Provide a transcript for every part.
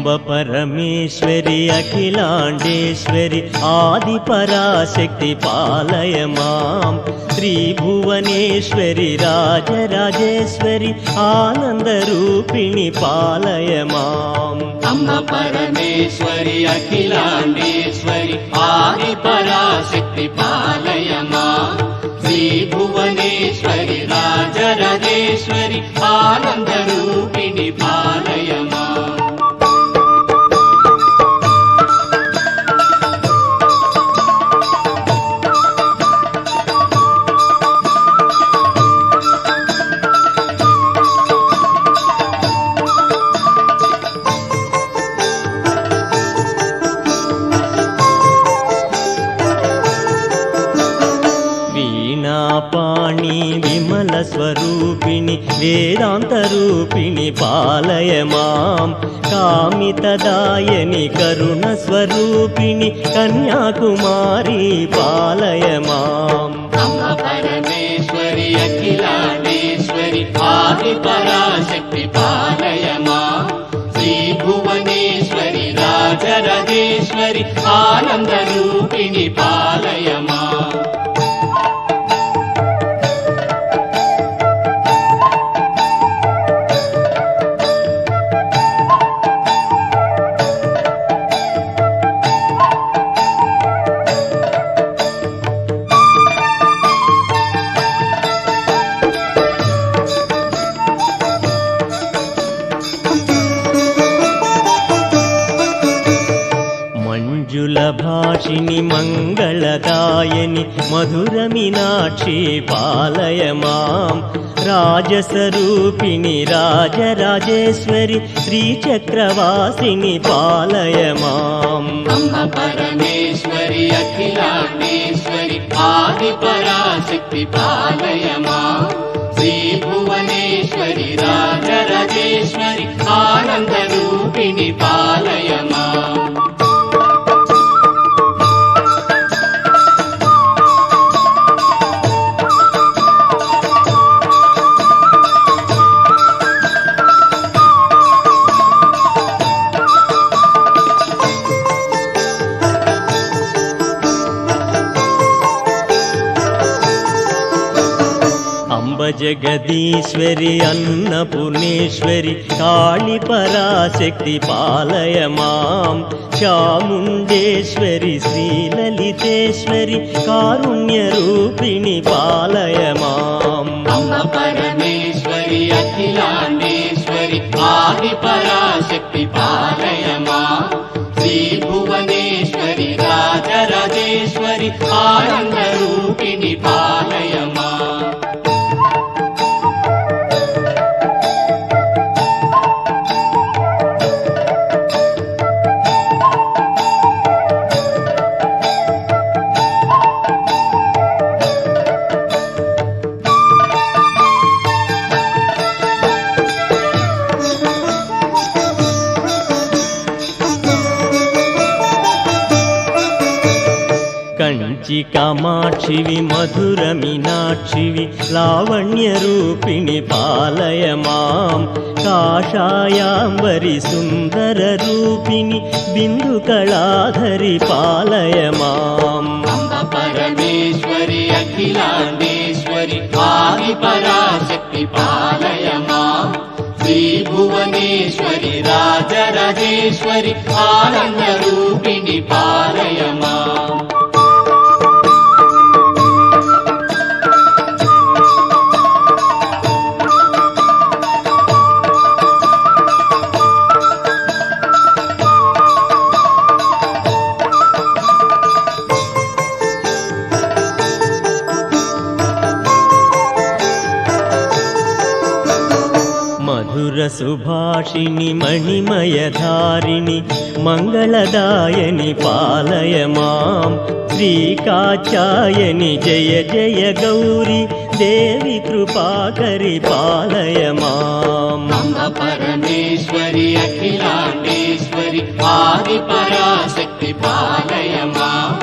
అంబ పరమేశ్వరి అఖిలాండేశ్వరి ఆది పరాశక్తి పాలయ మాం. త్రిభువనేశ్వరి రాజరాజేశ్వరి ఆనందరూపిణి పాలయ మాం. అంబ పరమేశ్వరి అఖిలాండేశ్వరి ఆది పరాశక్తి పాలయ మాం. శ్రీభువనేశ్వరి రాజరాజేశ్వరి ఆనందరూపిణి పాలయ మాం. పాణి విమల స్వరూపిణి వేదాంతరూపిణి పాలయ మాం. కామితదాయని కరుణ స్వరూపిణి కన్యాకుమారి పాలయ మాం. అంబ పరమేశ్వరి అఖిలాండేశ్వరి ఆది పరాశక్తి పాలయ మాం. శ్రీభువనేశ్వరి రాజరాజేశ్వరి ఆనందరూపిణి పాలయ మాం. భాషిని మంగళదాయని మధుర మీనాక్షి పాలయ మాం. రాజస్వరూపిణి రాజరాజేశ్వరి శ్రీచక్రవాసిని పాలయ మాం. అంబ పరమేశ్వరి అఖిలాండేశ్వరి ఆది పరాశక్తి పాలయ మాం. శ్రీభువనేశ్వరి రాజరాజేశ్వరి ఆనందరూపిణి పాలయ మాం. జగదీశ్వరి అన్నపూర్ణేశ్వరి కాళీ పరాశక్తి పాలయ మాం. చాముండేశ్వరి శ్రీలలితేశ్వరి కారుణ్య రూపిణి పాలయ మాం. అంబ పరమేశ్వరి అఖిలాండేశ్వరి ఆది పరాశక్తి పాలయ మాం. శ్రీభువనేశ్వరి రాజరాజేశ్వరి ఆనందరూపిణి పాలయ మాం. కంచి కామాక్షివి మధుర మీనాక్షివి లావణ్య రూపిణి పాలయ మాం. కాషాయాంబరి సుందర రూపిణి బిందు కళాధరి పాలయ మాం. అంబ పరమేశ్వరి అఖిలాండేశ్వరి ఆది పరాశక్తి పాలయ మాం. శ్రీభువనేశ్వరి రాజరాజేశ్వరి ఆనందరూపిణి పాలయ మాం. మధుర సుభాషిణి మణిమయధారిణి మంగళదాయని పాలయ మాం. శ్రీకాచాయని జయ జయ గౌరి దేవి కృపాకరి పాలయ మాం. అంబ పరమేశ్వరి అఖిలాండేశ్వరి ఆది పరాశక్తి పాలయ మాం.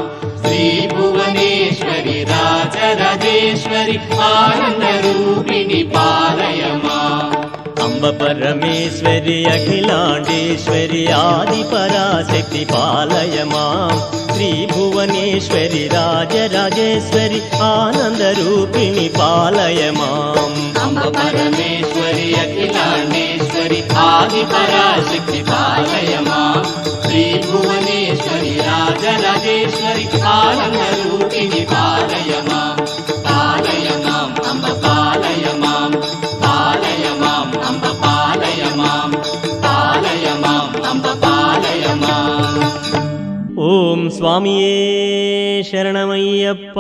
శ్రీభువనేశ్వరి రాజరాజేశ్వరి ఆనందరూపిణి పాలయ మాం. అంబ అంబ పరమేశ్వరి అఖిలాండేశ్వరి ఆది పరాశక్తి పాలయ మాం శ్రీ భువనేశ్వరి రాజరాజేశ్వరి ఆనందరూపిణి పాలయ మాం అంబ పరమేశ్వరి అఖిలాండేశ్వరి ఆది పరాశక్తి పాలయ మాం శ్రీ భువనేశ్వరి రాజరాజేశ్వరి ఆనందరూపిణి పాలయ మాం పాలయ మాం అంబ పాలయ మాం పాలయ మాం అంబ పాలయ మాం పాలయ మాం అంబ పాలయ మాం ఓం స్వామియే శరణమయ్యప్ప.